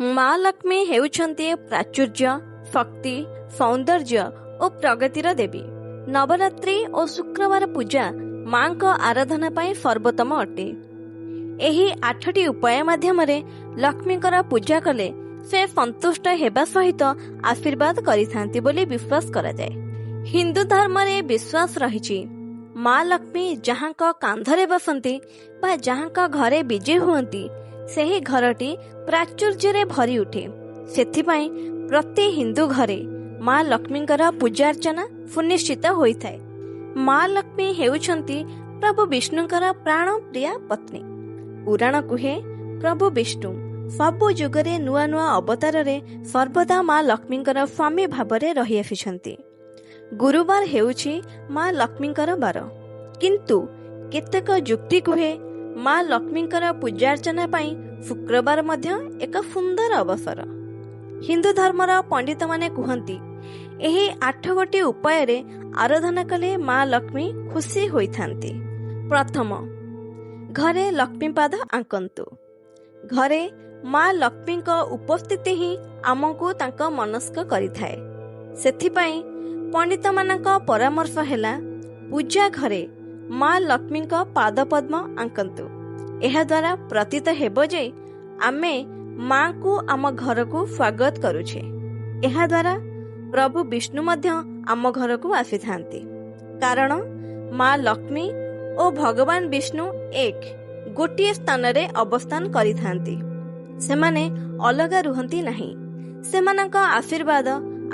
ମା ଲକ୍ଷ୍ମୀ ହେଉଛନ୍ତି ପ୍ରାଚୁର୍ଯ୍ୟ, ଶକ୍ତି, ସୌନ୍ଦର୍ଯ୍ୟ ଓ ପ୍ରଗତିର ଦେବୀ। ନବରାତ୍ରି ଓ ଶୁକ୍ରବାର ପୂଜା ମାଙ୍କ ଆରାଧନା ପାଇଁ ସର୍ବୋତ୍ତମ ଅଟେ। ଏହି 8ଟି ଉପାୟ ମାଧ୍ୟମରେ ଲକ୍ଷ୍ମୀଙ୍କର ପୂଜା କଲେ ସେ ସନ୍ତୁଷ୍ଟ ହେବା ସହିତ ଆଶୀର୍ବାଦ କରିଥାନ୍ତି ବୋଲି ବିଶ୍ୱାସ କରାଯାଏ। ହିନ୍ଦୁ ଧର୍ମରେ ବିଶ୍ୱାସ ରହିଛି, ମା ଲକ୍ଷ୍ମୀ ଯାହାଙ୍କ କାନ୍ଧରେ ବସନ୍ତି ବା ଯାହାଙ୍କ ଘରେ ବିଜେ ହୁଅନ୍ତି ସେହି ଘରଟି ପ୍ରାଚୁର୍ଯ୍ୟରେ ଭରି ଉଠେ। ସେଥିପାଇଁ ପ୍ରତି ହିନ୍ଦୁ ଘରେ ମା ଲକ୍ଷ୍ମୀଙ୍କର ପୂଜାର୍ଚ୍ଚନା ସୁନିଶ୍ଚିତ ହୋଇଥାଏ। ମା ଲକ୍ଷ୍ମୀ ହେଉଛନ୍ତି ପ୍ରଭୁ ବିଷ୍ଣୁଙ୍କର ପ୍ରାଣ ପ୍ରିୟା ପତ୍ନୀ। ପୁରାଣ କୁହେ, ପ୍ରଭୁ ବିଷ୍ଣୁ ସବୁ ଯୁଗରେ ନୂଆ ନୂଆ ଅବତାରରେ ସର୍ବଦା ମା ଲକ୍ଷ୍ମୀଙ୍କର ସ୍ୱାମୀ ଭାବରେ ରହିଆସିଛନ୍ତି। ଗୁରୁବାର ହେଉଛି ମା ଲକ୍ଷ୍ମୀଙ୍କର ବାର, କିନ୍ତୁ କେତେକ ଯୁକ୍ତି କୁହେ ମା ଲକ୍ଷ୍ମୀଙ୍କର ପୂଜାର୍ଚ୍ଚନା ପାଇଁ ଶୁକ୍ରବାର ମଧ୍ୟ ଏକ ସୁନ୍ଦର ଅବସର। ହିନ୍ଦୁ ଧର୍ମର ପଣ୍ଡିତମାନେ କୁହନ୍ତି, ଏହି 8 ଗୋଟି ଉପାୟରେ ଆରାଧନା କଲେ ମା ଲକ୍ଷ୍ମୀ ଖୁସି ହୋଇଥାନ୍ତି। ପ୍ରଥମ, ଘରେ ଲକ୍ଷ୍ମୀପାଦ ଆଙ୍କନ୍ତୁ। ଘରେ ମା ଲକ୍ଷ୍ମୀଙ୍କ ଉପସ୍ଥିତି ହିଁ ଆମକୁ ତାଙ୍କ ମନସ୍କ କରିଥାଏ। ସେଥିପାଇଁ ପଣ୍ଡିତମାନଙ୍କ ପରାମର୍ଶ ହେଲା, ପୂଜା ଘରେ ମା ଲକ୍ଷ୍ମୀଙ୍କ ପାଦପଦ୍ମ ଆଙ୍କନ୍ତୁ। ଏହାଦ୍ୱାରା ପ୍ରତୀତ ହେବ ଯେ ଆମେ ମାଙ୍କୁ ଆମ ଘରକୁ ସ୍ୱାଗତ କରୁଛେ। ଏହାଦ୍ୱାରା ପ୍ରଭୁ ବିଷ୍ଣୁ ମଧ୍ୟ ଆମ ଘରକୁ ଆସିଥାନ୍ତି। କାରଣ ମା ଲକ୍ଷ୍ମୀ ଓ ଭଗବାନ ବିଷ୍ଣୁ ଗୋଟିଏ ସ୍ଥାନରେ ଅବସ୍ଥାନ କରିଥାନ୍ତି। ସେମାନେ ଅଲଗା ରୁହନ୍ତି ନାହିଁ। ସେମାନଙ୍କ ଆଶୀର୍ବାଦ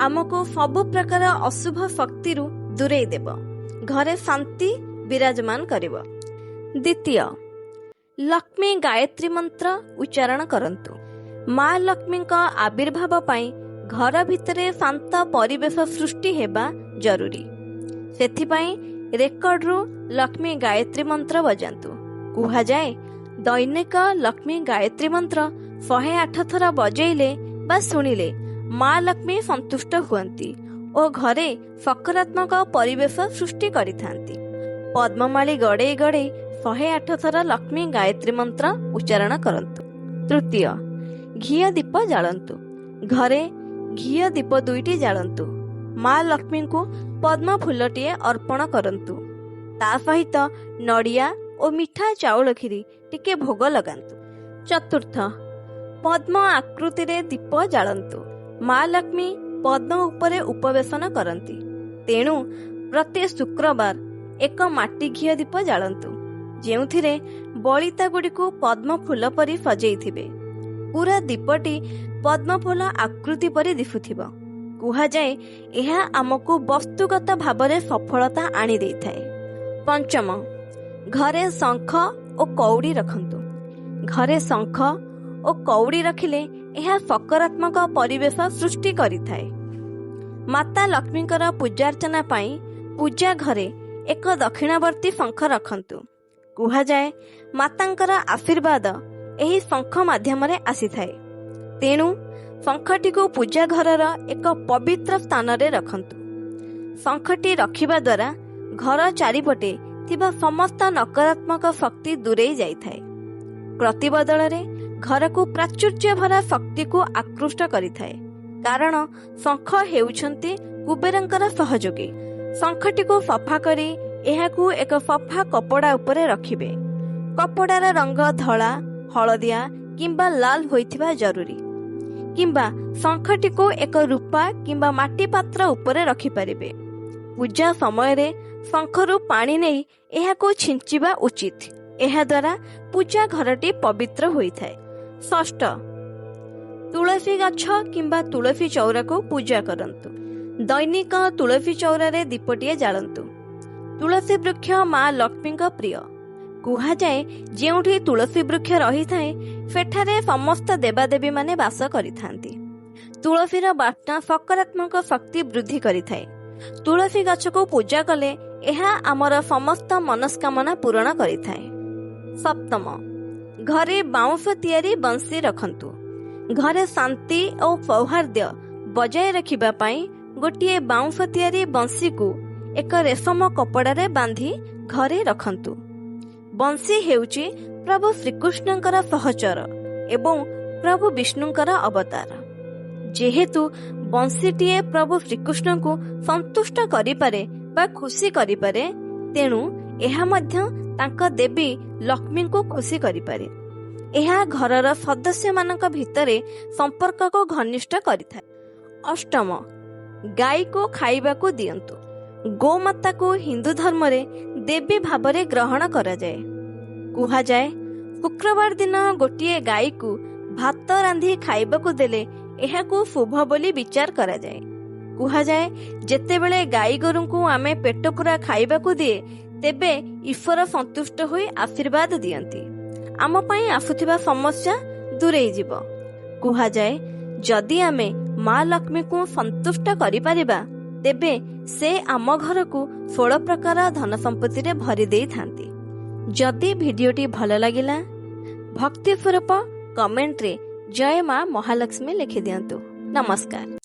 ଆମକୁ ସବୁ ପ୍ରକାର ଅଶୁଭ ଶକ୍ତିରୁ ଦୂରେଇ ଦେବ, ଘରେ ଶାନ୍ତି ବିରାଜମାନ କରିବ। ଦ୍ୱିତୀୟ, ଲକ୍ଷ୍ମୀ ଗାୟତ୍ରୀ ମନ୍ତ୍ର ଉଚ୍ଚାରଣ କରନ୍ତୁ। ମା ଲକ୍ଷ୍ମୀଙ୍କ ଆବିର୍ଭାବ ପାଇଁ ଘର ଭିତରେ ଶାନ୍ତ ପରିବେଶ ସୃଷ୍ଟି ହେବା ଜରୁରୀ। ସେଥିପାଇଁ ରେକର୍ଡରୁ ଲକ୍ଷ୍ମୀ ଗାୟତ୍ରୀ ମନ୍ତ୍ର ବଜାନ୍ତୁ। କୁହାଯାଏ, ଦୈନିକ ଲକ୍ଷ୍ମୀ ଗାୟତ୍ରୀ ମନ୍ତ୍ର 108 ଥର ବଜେଇଲେ ବା ଶୁଣିଲେ ମା ଲକ୍ଷ୍ମୀ ସନ୍ତୁଷ୍ଟ ହୁଅନ୍ତି ଓ ଘରେ ସକାରାତ୍ମକ ପରିବେଶ ସୃଷ୍ଟି କରିଥାନ୍ତି। ପଦ୍ମମାଳୀ ଗଡ଼େଇ ଗଡ଼େଇ 108 ଥର ଲକ୍ଷ୍ମୀ ଗାୟତ୍ରୀ ମନ୍ତ୍ର ଉଚ୍ଚାରଣ କରନ୍ତୁ। ତୃତୀୟ, ଘିଅ ଦୀପ ଜାଳନ୍ତୁ। ଘରେ ଘିଅ ଦୀପ 2ଟି ଜାଳନ୍ତୁ। ମା ଲକ୍ଷ୍ମୀଙ୍କୁ ପଦ୍ମ ଫୁଲଟିଏ ଅର୍ପଣ କରନ୍ତୁ। ତା ସହିତ ନଡ଼ିଆ ଓ ମିଠା ଚାଉଳ କ୍ଷୀରି ଟିକେ ଭୋଗ ଲଗାନ୍ତୁ। ଚତୁର୍ଥ, ପଦ୍ମ ଆକୃତିରେ ଦୀପ ଜାଳନ୍ତୁ। ମା ଲକ୍ଷ୍ମୀ ପଦ୍ମ ଉପରେ ଉପବେଶନ କରନ୍ତି। ତେଣୁ ପ୍ରତି ଶୁକ୍ରବାର ଏକ ମାଟି ଘିଅ ଦୀପ ଜାଳନ୍ତୁ, ଯେଉଁଥିରେ ବଳିତା ଗୁଡ଼ିକୁ ପଦ୍ମ ଫୁଲ ପରି ସଜେଇଥିବେ। ପୁରା ଦୀପଟି ପଦ୍ମଫୁଲ ଆକୃତି ପରି ଦିଶୁଥିବ। କୁହାଯାଏ, ଏହା ଆମକୁ ବସ୍ତୁଗତ ଭାବରେ ସଫଳତା ଆଣି ଦେଇଥାଏ। ପଞ୍ଚମ, ଘରେ ଶଙ୍ଖ ଓ କଉଡ଼ି ରଖନ୍ତୁ। ଘରେ ଶଙ୍ଖ ଓ କଉଡ଼ି ରଖିଲେ ଏହା ସକାରାତ୍ମକ ପରିବେଶ ସୃଷ୍ଟି କରିଥାଏ। ମାତା ଲକ୍ଷ୍ମୀଙ୍କର ପୂଜାର୍ଚ୍ଚନା ପାଇଁ ପୂଜା ଘରେ ଏକ ଦକ୍ଷିଣାବର୍ତ୍ତୀ ଶଙ୍ଖ ରଖନ୍ତୁ। କୁହାଯାଏ, ମାତାଙ୍କର ଆଶୀର୍ବାଦ ଏହି ଶଙ୍ଖ ମାଧ୍ୟମରେ ଆସିଥାଏ। ତେଣୁ ଶଙ୍ଖଟିକୁ ପୂଜା ଘରର ଏକ ପବିତ୍ର ସ୍ଥାନରେ ରଖନ୍ତୁ। ଶଙ୍ଖଟି ରଖିବା ଦ୍ୱାରା ଘର ଚାରିପଟେ ଥିବା ସମସ୍ତ ନକାରାତ୍ମକ ଶକ୍ତି ଦୂରେଇ ଯାଇଥାଏ। ପ୍ରତିବଦଳରେ ଘରକୁ ପ୍ରାଚୁର୍ଯ୍ୟ ଭରା ଶକ୍ତିକୁ ଆକୃଷ୍ଟ କରିଥାଏ। କାରଣ ଶଙ୍ଖ ହେଉଛନ୍ତି କୁବେରଙ୍କର ସହଯୋଗୀ। ଶଙ୍ଖଟିକୁ ସଫା କରି ଏହାକୁ ଏକ ସଫା କପଡ଼ା ଉପରେ ରଖିବେ। କପଡ଼ାର ରଙ୍ଗ ଧଳା, ହଳଦିଆ କିମ୍ବା ଲାଲ ହୋଇଥିବା ଜରୁରୀ। କିମ୍ବା ଶଙ୍ଖଟିକୁ ଏକ ରୂପା କିମ୍ବା ମାଟି ପାତ୍ର ଉପରେ ରଖିପାରିବେ। ପୂଜା ସମୟରେ ଶଙ୍ଖରୁ ପାଣି ନେଇ ଏହାକୁ ଛିଞ୍ଚିବା ଉଚିତ। ଏହାଦ୍ୱାରା ପୂଜା ଘରଟି ପବିତ୍ର ହୋଇଥାଏ। ଷଷ୍ଠ, ତୁଳସୀ ଗଛ କିମ୍ବା ତୁଳସୀ ଚଉରାକୁ ପୂଜା କରନ୍ତୁ। ଦୈନିକ ତୁଳସୀ ଚଉରାରେ ଦୀପଟିଏ ଜାଳନ୍ତୁ। ତୁଳସୀ ବୃକ୍ଷ ମା ଲକ୍ଷ୍ମୀଙ୍କ ପ୍ରିୟ। କୁହାଯାଏ, ଯେଉଁଠି ତୁଳସୀ ବୃକ୍ଷ ରହିଥାଏ ସେଠାରେ ସମସ୍ତ ଦେବାଦେବୀ ମାନେ ବାସ କରିଥାନ୍ତି। ତୁଳସୀର ବାସ୍ନା ସକାରାତ୍ମକ ଶକ୍ତି ବୃଦ୍ଧି କରିଥାଏ। ତୁଳସୀ ଗଛକୁ ପୂଜା କଲେ ଏହା ଆମର ସମସ୍ତ ମନସ୍କାମନା ପୂରଣ କରିଥାଏ। ସପ୍ତମ, ଘରେ ବାଉଁଶ ତିଆରି ବଂଶୀ ରଖନ୍ତୁ। ଘରେ ଶାନ୍ତି ଓ ସୌହାର୍ଦ୍ଦ୍ୟ ବଜାୟ ରଖିବା ପାଇଁ ଗୋଟିଏ ବାଉଁଶ ତିଆରି ବଂଶୀକୁ ଏକ ରେଶମ କପଡ଼ାରେ ବାନ୍ଧି ଘରେ ରଖନ୍ତୁ। ବଂଶୀ ହେଉଛି ପ୍ରଭୁ ଶ୍ରୀକୃଷ୍ଣଙ୍କର ସହଚର ଏବଂ ପ୍ରଭୁ ବିଷ୍ଣୁଙ୍କର ଅବତାର। ଯେହେତୁ ବଂଶୀଟିଏ ପ୍ରଭୁ ଶ୍ରୀକୃଷ୍ଣଙ୍କୁ ସନ୍ତୁଷ୍ଟ କରିପାରେ ବା ଖୁସି କରିପାରେ, ତେଣୁ ଏହା ମଧ୍ୟ ତାଙ୍କ ଦେବୀ ଲକ୍ଷ୍ମୀଙ୍କୁ ଖୁସି କରିପାରେ। ଏହା ଘରର ସଦସ୍ୟମାନଙ୍କ ଭିତରେ ସମ୍ପର୍କକୁ ଘନିଷ୍ଠ କରିଥାଏ। ଅଷ୍ଟମ, ଗାଈକୁ ଖାଇବାକୁ ଦିଅନ୍ତୁ। ଗୋମାତାକୁ ହିନ୍ଦୁ ଧର୍ମରେ ଦେବୀ ଭାବରେ ଗ୍ରହଣ କରାଯାଏ। କୁହାଯାଏ, ଶୁକ୍ରବାର ଦିନ ଗୋଟିଏ ଗାଈକୁ ଭାତ ରାନ୍ଧି ଖାଇବାକୁ ଦେଲେ ଏହାକୁ ଶୁଭ ବୋଲି ବିଚାର କରାଯାଏ। କୁହାଯାଏ, ଯେତେବେଳେ ଗାଈ ଗୋରୁଙ୍କୁ ଆମେ ପେଟ ପୂରା ଖାଇବାକୁ ଦିଏ, ତେବେ ଈଶ୍ୱର ସନ୍ତୁଷ୍ଟ ହୋଇ ଆଶୀର୍ବାଦ ଦିଅନ୍ତି। ଆମ ପାଇଁ ଆସୁଥିବା ସମସ୍ୟା ଦୂରେଇ ଯିବ। କୁହାଯାଏ, ଯଦି ଆମେ ମା ଲକ୍ଷ୍ମୀଙ୍କୁ ସନ୍ତୁଷ୍ଟ କରିପାରିବା, ତେବେ ସେ ଆମ ଘରକୁ 16 ପ୍ରକାର ଧନ ସମ୍ପତ୍ତିରେ ଭରି ଦେଇଥାନ୍ତି। ଯଦି ଭିଡିଓଟି ଭଲ ଲାଗିଲା, ଭକ୍ତି ସ୍ୱରୂପ କମେଣ୍ଟରେ ଜୟ ମା ମହାଲକ୍ଷ୍ମୀ ଲେଖିଦିଅନ୍ତୁ। ନମସ୍କାର।